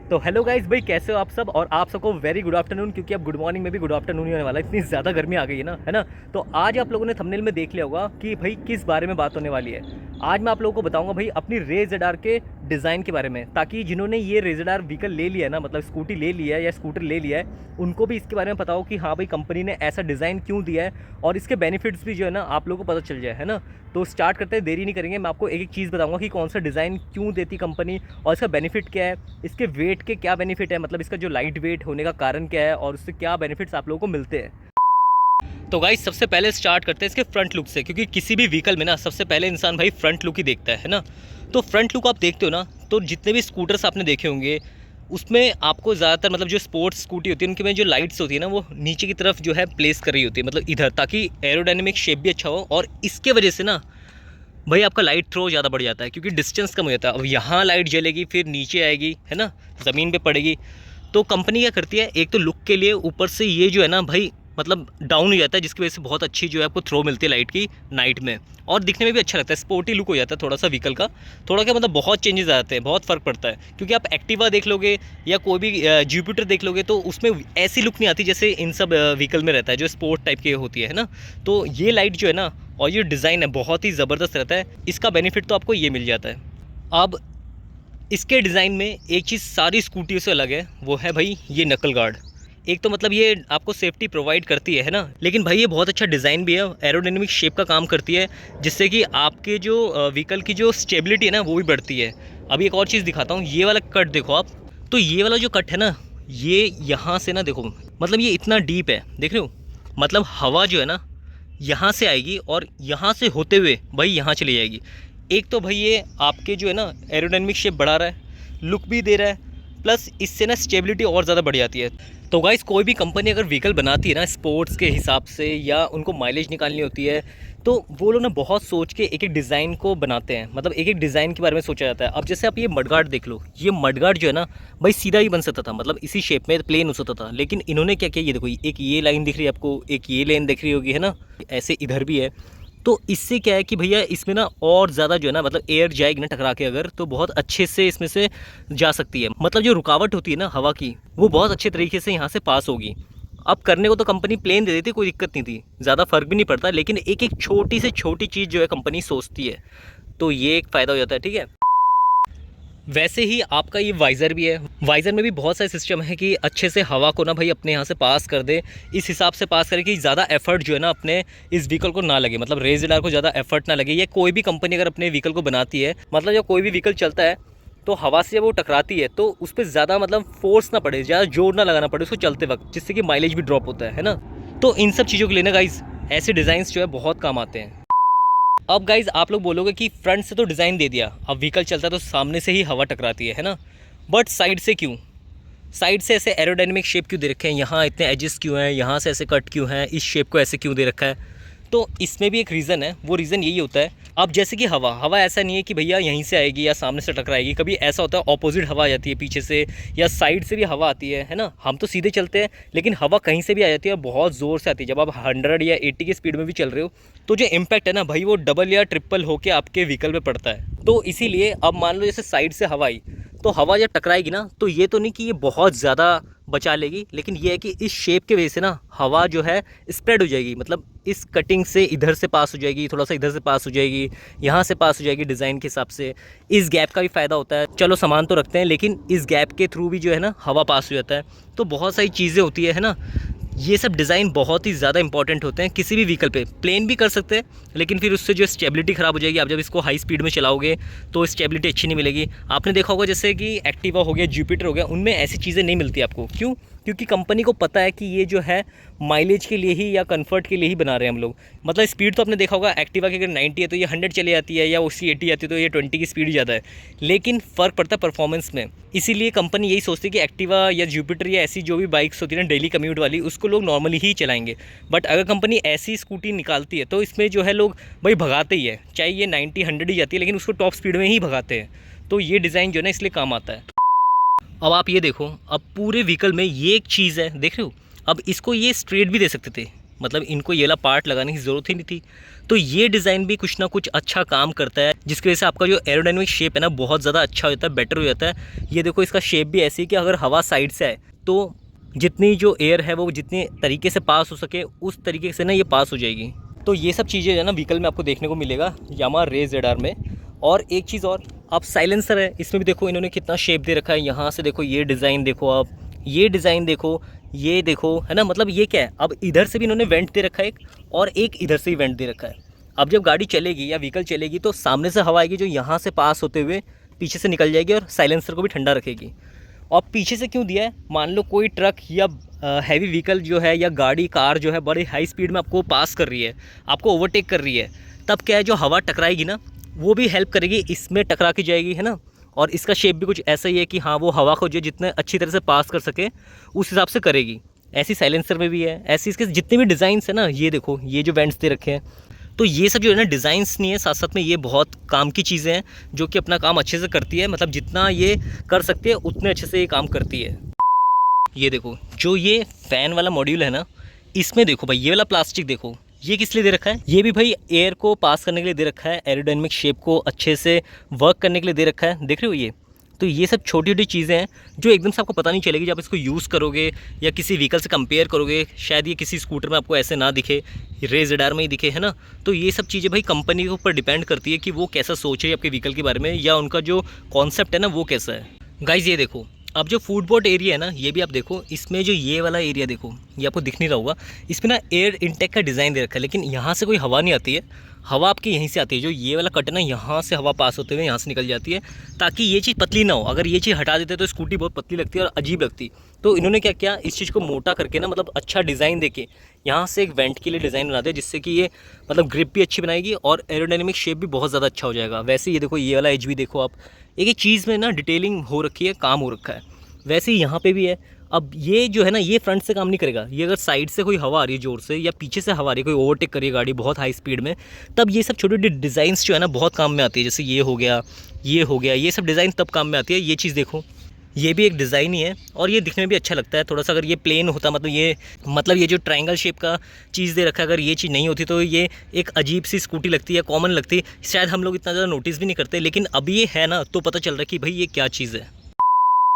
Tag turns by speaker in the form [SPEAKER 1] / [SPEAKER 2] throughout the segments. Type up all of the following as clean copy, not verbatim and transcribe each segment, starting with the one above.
[SPEAKER 1] तो hello guys भाई, कैसे हो आप सब। और आप सबको वेरी गुड आफ्टरनून, क्योंकि अब गुड मॉर्निंग में भी गुड आफ्टरनून ही होने वाला है, इतनी ज़्यादा गर्मी आ गई है ना। तो आज आप लोगों ने थंबनेल में देख लिया होगा कि भाई किस बारे में बात होने वाली है। आज मैं आप लोगों को बताऊंगा भाई अपनी रेज जेडार के डिज़ाइन के बारे में, ताकि जिन्होंने ये रेज जेडार व्हीकल ले लिया है ना, मतलब स्कूटी ले लिया है या स्कूटर ले लिया है, उनको भी इसके बारे में पता हो कि हाँ भाई कंपनी ने ऐसा डिज़ाइन क्यों दिया है और इसके बेनिफिट्स भी जो है ना आप लोगों को पता चल जाए, है ना। तो स्टार्ट करते हैं, देरी नहीं करेंगे। मैं आपको एक एक चीज़ बताऊंगा कि कौन सा डिज़ाइन क्यों देती कंपनी और इसका बेनिफिट क्या है, इसके वेट के क्या बेनिफिट है, मतलब इसका जो लाइट वेट होने का कारण क्या है और उससे क्या बेनिफिट्स आप लोगों को मिलते हैं। तो गाइस सबसे पहले स्टार्ट करते हैं इसके फ्रंट लुक से, क्योंकि किसी भी व्हीकल में ना सबसे पहले इंसान भाई फ्रंट लुक ही देखता है ना। तो फ्रंट लुक आप देखते हो ना, तो जितने भी स्कूटर्स आपने देखे होंगे उसमें आपको ज़्यादातर मतलब जो स्पोर्ट्स स्कूटी होती है उनके में जो लाइट्स होती है ना वो नीचे की तरफ जो है प्लेस कर रही होती है, मतलब इधर, ताकि एरोडायनेमिक शेप भी अच्छा हो। और इसके वजह से ना भाई आपका लाइट थ्रो ज़्यादा बढ़ जाता है, क्योंकि डिस्टेंस कम हो जाता है। अब यहाँ लाइट जलेगी, फिर नीचे आएगी, है ना, ज़मीन पे पड़ेगी। तो कंपनी क्या करती है, एक तो लुक के लिए ऊपर से ये जो है ना भाई मतलब डाउन हो जाता है, जिसकी वजह से बहुत अच्छी जो है आपको थ्रो मिलती है लाइट की नाइट में, और दिखने में भी अच्छा लगता है, स्पोर्टी लुक हो जाता है थोड़ा सा व्हीकल का। थोड़ा क्या मतलब बहुत चेंजेस आ जाते हैं, बहुत फ़र्क पड़ता है। क्योंकि आप एक्टिवा देख लोगे या कोई भी जुपिटर देख लोगे तो उसमें ऐसी लुक नहीं आती जैसे इन सब व्हीकल में रहता है जो स्पोर्ट टाइप की होती है ना। तो ये लाइट जो है ना और ये डिज़ाइन है बहुत ही ज़बरदस्त रहता है। इसका बेनिफिट तो आपको ये मिल जाता है। अब इसके डिज़ाइन में एक चीज़ सारी स्कूटियों से अलग है, वो है भाई ये नकल गार्ड। एक तो मतलब ये आपको सेफ्टी प्रोवाइड करती है ना, लेकिन भाई ये बहुत अच्छा डिज़ाइन भी है, एरोडायनेमिक शेप का काम करती है, जिससे कि आपके जो व्हीकल की जो स्टेबिलिटी है ना वो भी बढ़ती है। अभी एक और चीज़ दिखाता हूँ, ये वाला कट देखो आप। तो ये वाला जो कट है ना, ये यहाँ से ना देखो, मतलब ये इतना डीप है, देख रहे हो, मतलब हवा जो है ना यहाँ से आएगी और यहाँ से होते हुए भाई यहाँ चली जाएगी। एक तो भाई ये आपके जो है ना एरोडायनेमिक शेप बढ़ा रहा है, लुक भी दे रहा है, प्लस इससे ना स्टेबिलिटी और ज़्यादा बढ़ जाती है। तो गाइस कोई भी कंपनी अगर व्हीकल बनाती है ना स्पोर्ट्स के हिसाब से, या उनको माइलेज निकालनी होती है, तो वो लोग ना बहुत सोच के एक एक डिज़ाइन को बनाते हैं, मतलब एक एक डिज़ाइन के बारे में सोचा जाता है। अब जैसे आप ये मडगार्ड देख लो, ये मडगार्ड जो है ना भाई सीधा ही बन सकता था, मतलब इसी शेप में प्लेन हो सकता था, लेकिन इन्होंने क्या किया, ये देखो एक ये लाइन दिख रही है आपको, एक ये लाइन दिख रही होगी, है ना, ऐसे इधर भी है। तो इससे क्या है कि भैया इसमें ना और ज़्यादा जो है ना मतलब एयर जाएगी ना टकरा के अगर, तो बहुत अच्छे से इसमें से जा सकती है, मतलब जो रुकावट होती है ना हवा की वो बहुत अच्छे तरीके से यहाँ से पास होगी। अब करने को तो कंपनी प्लेन दे देती, कोई दिक्कत नहीं थी, ज़्यादा फर्क भी नहीं पड़ता, लेकिन एक एक छोटी से छोटी चीज़ जो है कंपनी सोचती है, तो ये एक फ़ायदा हो जाता है, ठीक है। वैसे ही आपका ये वाइज़र भी है, वाइज़र में भी बहुत सारे सिस्टम है कि अच्छे से हवा को ना भाई अपने यहाँ से पास कर दे, इस हिसाब से पास करे कि ज़्यादा एफर्ट जो है ना अपने इस व्हीकल को ना लगे, मतलब रेस राडार को ज़्यादा एफर्ट ना लगे। या कोई भी कंपनी अगर अपने व्हीकल को बनाती है, मतलब जब कोई भी व्हीकल चलता है तो हवा से जब वो टकराती है तो उस पर ज़्यादा मतलब फोर्स ना पड़े, ज़्यादा जोर ना लगाना पड़े उसको चलते वक्त, जिससे कि माइलेज भी ड्रॉप होता है ना। तो इन सब चीज़ों के लिए ना गाइज़ ऐसे डिज़ाइंस जो है बहुत काम आते हैं। अब गाइज आप लोग बोलोगे कि फ्रंट से तो डिज़ाइन दे दिया, अब व्हीकल चलता है तो सामने से ही हवा टकराती है ना, बट साइड से क्यों, साइड से ऐसे एरोडायनेमिक शेप क्यों दे रखे हैं, यहाँ इतने एजेस क्यों हैं, यहाँ से ऐसे कट क्यों हैं, इस शेप को ऐसे क्यों दे रखा है। तो इसमें भी एक रीज़न है, वो रीज़न यही होता है। अब जैसे कि हवा हवा ऐसा नहीं है कि भैया यहीं से आएगी या सामने से टकराएगी, कभी ऐसा होता है ऑपोजिट हवा आ जाती है, पीछे से या साइड से भी हवा आती है ना। हम तो सीधे चलते हैं, लेकिन हवा कहीं से भी आ जाती है, बहुत ज़ोर से आती है। जब आप 100 या 80 की स्पीड में भी चल रहे हो तो जो इम्पैक्ट है ना भाई वो डबल या ट्रिपल होकर आपके व्हीकल पर पड़ता है। तो इसीलिए अब मान लो जैसे साइड से हवा आई, तो हवा जब टकराएगी ना तो ये तो नहीं कि ये बहुत ज़्यादा बचा लेगी, लेकिन ये है कि इस शेप की वजह से ना हवा जो है स्प्रेड हो जाएगी, मतलब इस कटिंग से इधर से पास हो जाएगी, थोड़ा सा इधर से पास हो जाएगी, यहाँ से पास हो जाएगी डिज़ाइन के हिसाब से। इस गैप का भी फ़ायदा होता है, चलो सामान तो रखते हैं, लेकिन इस गैप के थ्रू भी जो है ना हवा पास हो जाता है। तो बहुत सारी चीज़ें होती है ना। ये सब डिज़ाइन बहुत ही ज़्यादा इंपॉर्टेंट होते हैं किसी भी व्हीकल पे। प्लेन भी कर सकते हैं, लेकिन फिर उससे जो स्टेबिलिटी ख़राब हो जाएगी, आप जब इसको हाई स्पीड में चलाओगे तो स्टेबिलिटी अच्छी नहीं मिलेगी। आपने देखा होगा जैसे कि एक्टिवा हो गया, जुपिटर हो गया, उनमें ऐसी चीज़ें नहीं मिलती आपको। क्यों? क्योंकि कंपनी को पता है कि ये जो है माइलेज के लिए ही या कंफर्ट के लिए ही बना रहे हैं हम लोग। मतलब स्पीड तो आपने देखा होगा एक्टिवा की अगर 90 है तो ये 100 चली जाती है, या उसकी 80 आती है तो ये 20 की स्पीड ज़्यादा है, लेकिन फ़र्क पड़ता है परफॉर्मेंस में। इसीलिए कंपनी यही सोचती है कि एक्टिवा या जुपिटर या ऐसी जो भी बाइक्स होती है ना डेली कम्यूट वाली, उसको लोग नॉर्मली ही चलाएंगे। बट अगर कंपनी ऐसी स्कूटी निकालती है तो इसमें जो है लोग भाई भगाते ही है, चाहे ये 90-100 ही जाती है, लेकिन उसको टॉप स्पीड में ही भगाते हैं। तो ये डिज़ाइन जो है ना इसलिए काम आता है। अब आप ये देखो, अब पूरे व्हीकल में ये एक चीज़ है, देख रहे हो, अब इसको ये स्ट्रेट भी दे सकते थे, मतलब इनको ये वाला पार्ट लगाने की ज़रूरत ही नहीं थी। तो ये डिज़ाइन भी कुछ ना कुछ अच्छा काम करता है, जिसकी वजह से आपका जो एरोडायनेमिक शेप है ना बहुत ज़्यादा अच्छा हो जाता है, बेटर हो जाता है। ये देखो इसका शेप भी ऐसी है कि अगर हवा साइड से आए तो जितनी जो एयर है वो जितने तरीके से पास हो सके उस तरीके से ना ये पास हो जाएगी। तो ये सब चीज़ें जो है ना व्हीकल में आपको देखने को मिलेगा यामाहा रेज ZR में। और एक चीज़ और, आप साइलेंसर है इसमें भी देखो इन्होंने कितना शेप दे रखा है। यहाँ से देखो ये डिज़ाइन देखो, आप ये डिज़ाइन देखो, ये देखो, है ना। मतलब ये क्या है, अब इधर से भी इन्होंने वेंट दे रखा है एक, और एक इधर से भी वेंट दे रखा है। अब जब गाड़ी चलेगी या व्हीकल चलेगी तो सामने से हवा आएगी जो यहाँ से पास होते हुए पीछे से निकल जाएगी और साइलेंसर को भी ठंडा रखेगी। और पीछे से क्यों दिया है, मान लो कोई ट्रक या हैवी व्हीकल जो है या गाड़ी कार जो है बड़े हाई स्पीड में आपको पास कर रही है, आपको ओवरटेक कर रही है, तब क्या है जो हवा टकराएगी ना वो भी हेल्प करेगी, इसमें टकरा के जाएगी, है ना। और इसका शेप भी कुछ ऐसा ही है कि हाँ वो हवा को जो जितने अच्छी तरह से पास कर सके उस हिसाब से करेगी। ऐसी साइलेंसर में भी है, ऐसी इसके जितने भी डिज़ाइंस है ना, ये देखो ये जो वेंट्स दे रखे हैं। तो ये सब जो है ना डिज़ाइंस नहीं है, साथ साथ में ये बहुत काम की चीज़ें हैं जो कि अपना काम अच्छे से करती है। मतलब जितना ये कर सकती है उतने अच्छे से ये काम करती है। ये देखो जो ये फ़ैन वाला मॉड्यूल है ना, इसमें देखो भाई ये वाला प्लास्टिक देखो, ये किस लिए दे रखा है, ये भी भाई एयर को पास करने के लिए दे रखा है, एरोडायनेमिक शेप को अच्छे से वर्क करने के लिए दे रखा है। देख रहे हो ये, तो ये सब छोटी छोटी चीज़ें हैं जो एकदम से आपको पता नहीं चलेगी। जब आप इसको यूज़ करोगे या किसी व्हीकल से कंपेयर करोगे, शायद ये किसी स्कूटर में आपको ऐसे ना दिखे, रेज ZR में ही दिखे, है ना। तो ये सब चीज़ें भाई कंपनी के ऊपर डिपेंड करती है कि वो कैसा सोचे आपके व्हीकल के बारे में, या उनका जो कॉन्सेप्ट है ना वो कैसा है। गाइज़ ये देखो, अब जो फूड बोर्ड एरिया है ना, ये भी आप देखो, इसमें जो ये वाला एरिया देखो, ये आपको दिख नहीं रहा होगा, इसमें ना एयर इनटेक का डिज़ाइन दे रखा है, लेकिन यहाँ से कोई हवा नहीं आती है, हवा आपकी यहीं से आती है। जो ये वाला कट है ना, यहाँ से हवा पास होते हुए यहाँ से निकल जाती है, ताकि ये चीज़ पतली ना हो। अगर ये चीज़ हटा देते तो स्कूटी बहुत पतली लगती है और अजीब लगती। तो इन्होंने क्या किया, इस चीज़ को मोटा करके ना, मतलब अच्छा डिज़ाइन देके यहाँ से एक वेंट के लिए डिज़ाइन बना दिया, जिससे कि ये मतलब ग्रिप भी अच्छी बनाएगी और एरोडायनेमिक शेप भी बहुत ज़्यादा अच्छा हो जाएगा। वैसे ये देखो ये वाला एज भी देखो आप, एक एक चीज़ में ना डिटेलिंग हो रखी है, काम हो रखा है। वैसे ही यहाँ पे भी है। अब ये जो है ना, ये फ्रंट से काम नहीं करेगा, ये अगर साइड से कोई हवा आ रही है ज़ोर से या पीछे से हवा आ रही है, कोई ओवरटेक कर रही है गाड़ी बहुत हाई स्पीड में, तब ये सब छोटे छोटे डिज़ाइंस जो है ना बहुत काम में आती है। जैसे ये हो गया, ये हो गया, ये सब डिज़ाइन तब काम में आती है। ये चीज़ देखो, ये भी एक डिज़ाइन ही है और ये दिखने में भी अच्छा लगता है थोड़ा सा। अगर ये प्लेन होता, मतलब ये जो ट्रायंगल शेप का चीज़ दे रखा है, अगर ये चीज़ नहीं होती तो ये एक अजीब सी स्कूटी लगती है, कॉमन लगती, शायद हम लोग इतना ज़्यादा नोटिस भी नहीं करते। लेकिन अब ये है ना तो पता चल रहा है कि भाई ये क्या चीज़ है।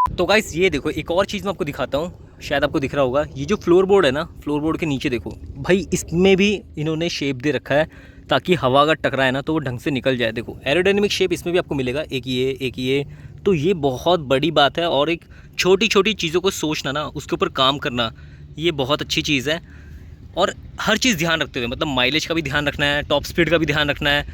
[SPEAKER 1] तो गाइस ये देखो, एक और चीज़ मैं आपको दिखाता हूँ, शायद आपको दिख रहा होगा, ये जो फ्लोर बोर्ड है ना, फ्लोर बोर्ड के नीचे देखो भाई, इसमें भी इन्होंने शेप दे रखा है ताकि हवा अगर टकराए ना तो वो ढंग से निकल जाए। देखो एरोडायनेमिक शेप इसमें भी आपको मिलेगा, एक ये। तो ये बहुत बड़ी बात है। और एक छोटी छोटी चीज़ों को सोचना ना, उसके ऊपर काम करना, ये बहुत अच्छी चीज़ है। और हर चीज़ ध्यान रखते हुए, मतलब माइलेज का भी ध्यान रखना है, टॉप स्पीड का भी ध्यान रखना है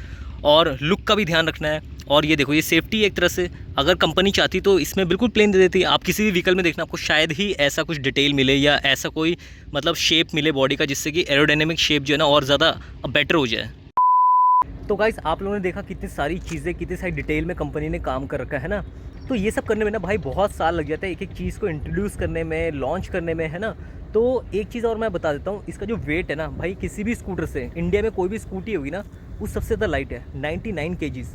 [SPEAKER 1] और लुक का भी ध्यान रखना है। और ये देखो, ये सेफ्टी एक तरह से, अगर कंपनी चाहती तो इसमें बिल्कुल प्लेन दे देती। आप किसी भी व्हीकल में देखना, आपको शायद ही ऐसा कुछ डिटेल मिले या ऐसा कोई मतलब शेप मिले बॉडी का, जिससे कि एरोडायनेमिक शेप जो है ना और ज़्यादा बेटर हो जाए। तो गाइस आप लोगों ने देखा कितनी सारी चीज़ें, कितनी सारी डिटेल में कंपनी ने काम कर रखा है ना। तो ये सब करने में ना भाई बहुत साल लग जाता है, एक एक चीज़ को इंट्रोड्यूस करने में, लॉन्च करने में, है ना। तो एक चीज़ और मैं बता देता हूँ, इसका जो वेट है ना भाई, किसी भी स्कूटर से, इंडिया में कोई भी स्कूटी होगी ना, वो सबसे ज़्यादा लाइट है, 99 kgs।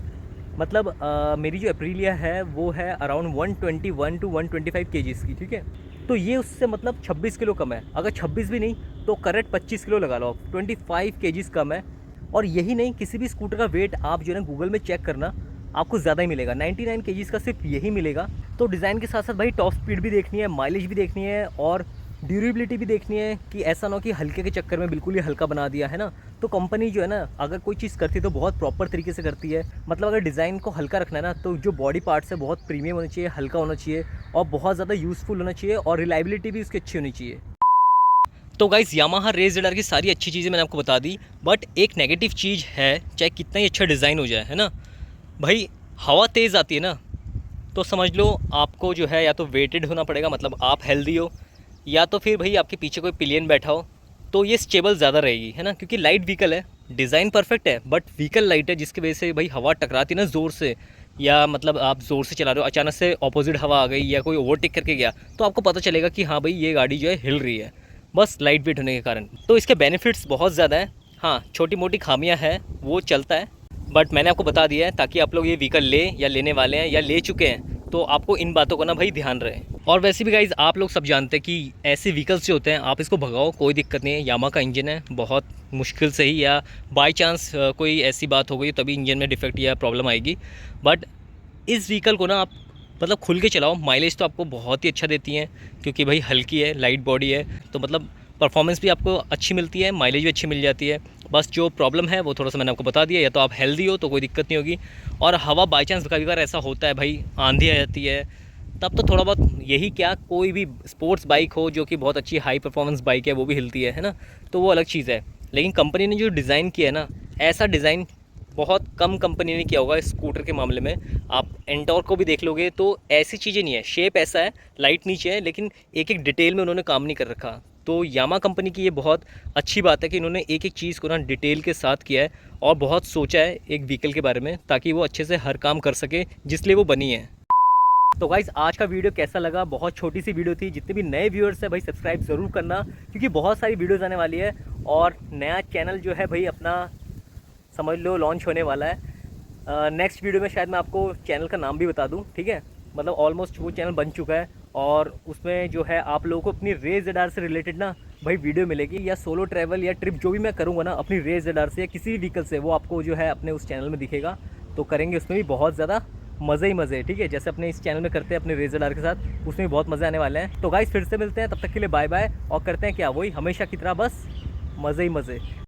[SPEAKER 1] मतलब मेरी जो एप्रिलिया है वो है अराउंड 121 to 125 kgs की, ठीक है। तो ये उससे मतलब 26 किलो कम है। अगर 26 भी नहीं तो करेक्ट 25 किलो लगा लो, 25 kgs कम है। और यही नहीं, किसी भी स्कूटर का वेट आप जो है ना गूगल में चेक करना, आपको ज़्यादा ही मिलेगा, 99 kgs का सिर्फ यही मिलेगा। तो डिज़ाइन के साथ साथ भाई टॉप स्पीड भी देखनी है, माइलेज भी देखनी है और ड्यूरेबिलिटी भी देखनी है, कि ऐसा ना हो कि हल्के के चक्कर में बिल्कुल ही हल्का बना दिया, है ना। तो कंपनी जो है ना, अगर कोई चीज़ करती है तो बहुत प्रॉपर तरीके से करती है। मतलब अगर डिज़ाइन को हल्का रखना है ना, तो जो बॉडी पार्ट्स है बहुत प्रीमियम होना चाहिए, हल्का होना चाहिए और बहुत ज़्यादा यूज़फुल होना चाहिए और रिलायबिलिटी भी उसकी अच्छी होनी चाहिए। तो गाइस यामाहा रेज ZR की सारी अच्छी चीज़ें मैंने आपको बता दी, बट एक नेगेटिव चीज़ है, चाहे कितना ही अच्छा डिज़ाइन हो जाए, है ना भाई, हवा तेज़ आती है ना तो समझ लो आपको जो है या तो वेटेड होना पड़ेगा, मतलब आप हेल्दी हो, या तो फिर भाई आपके पीछे कोई पिलियन बैठा हो, तो ये स्टेबल ज़्यादा रहेगी, है ना। क्योंकि लाइट व्हीकल है, डिज़ाइन परफेक्ट है, बट व्हीकल लाइट है, जिसकी वजह से भाई हवा टकराती है ना ज़ोर से, या मतलब आप ज़ोर से चला रहे हो, अचानक से ऑपोजिट हवा आ गई या कोई ओवरटेक करके गया, तो आपको पता चलेगा कि हाँ भाई ये गाड़ी जो है हिल रही है, बस लाइट वेट होने के कारण। तो इसके बेनिफिट्स बहुत ज़्यादा है। हाँ, छोटी मोटी खामियाँ हैं, वो चलता है, बट मैंने आपको बता दिया है ताकि आप लोग ये व्हीकल ले या लेने वाले हैं या ले चुके हैं, तो आपको इन बातों को ना भाई ध्यान रहे। और वैसे भी गाइज़ आप लोग सब जानते हैं कि ऐसे व्हीकल्स जो होते हैं आप इसको भगाओ कोई दिक्कत नहीं है, यामा का इंजन है, बहुत मुश्किल से ही या बाय चांस कोई ऐसी बात हो गई तभी इंजन में डिफेक्ट या प्रॉब्लम आएगी। बट इस व्हीकल को ना आप मतलब खुल के चलाओ, माइलेज तो आपको बहुत ही अच्छा देती हैं क्योंकि भाई हल्की है, लाइट बॉडी है, तो मतलब परफॉर्मेंस भी आपको अच्छी मिलती है, माइलेज भी अच्छी मिल जाती है। बस जो प्रॉब्लम है वो थोड़ा सा मैंने आपको बता दिया, या तो आप हेल्दी हो तो कोई दिक्कत नहीं होगी, और हवा बाई चांस कभी बार ऐसा होता है भाई आंधी आ जाती है तब तो थोड़ा बहुत, यही क्या कोई भी स्पोर्ट्स बाइक हो जो कि बहुत अच्छी हाई परफॉर्मेंस बाइक है वो भी हिलती है ना, तो वो अलग चीज़ है। लेकिन कंपनी ने जो डिज़ाइन किया है ना, ऐसा डिज़ाइन बहुत कम कंपनी ने किया होगा इस स्कूटर के मामले में। आप एंटॉर्क को भी देख लोगे तो ऐसी चीज़ें नहीं है, शेप ऐसा है, लाइट नीचे है, लेकिन एक एक डिटेल में उन्होंने काम नहीं कर रखा। तो यामा कंपनी की ये बहुत अच्छी बात है कि इन्होंने एक एक चीज़ को ना डिटेल के साथ किया है और बहुत सोचा है एक व्हीकल के बारे में, ताकि वो अच्छे से हर काम कर सके जिसलिए वो बनी है। तो गाइस आज का वीडियो कैसा लगा? बहुत छोटी सी वीडियो थी, जितने भी नए व्यूअर्स हैं भाई सब्सक्राइब ज़रूर करना, क्योंकि बहुत सारी वीडियोज़ आने वाली है और नया चैनल जो है भाई अपना समझ लो लॉन्च होने वाला है। नेक्स्ट वीडियो में शायद मैं आपको चैनल का नाम भी बता दूं, ठीक है? मतलब ऑलमोस्ट वो चैनल बन चुका है और उसमें जो है आप लोगों को अपनी रेस रडार से रिलेटेड ना भाई वीडियो मिलेगी, या सोलो ट्रैवल या ट्रिप जो भी मैं करूँगा ना अपनी रेस रडार से या किसी भी व्हीकल से, वो आपको जो है अपने उस चैनल में दिखेगा। तो करेंगे उसमें भी बहुत ज़्यादा मज़े ही मज़े, ठीक है? जैसे अपने इस चैनल में करते हैं अपने रेस रडार के साथ, उसमें भी बहुत मज़े आने वाले हैं। तो गाइस फिर से मिलते हैं, तब तक के लिए बाय बाय, और करते हैं क्या वही हमेशा की तरह, बस मज़े ही मज़े।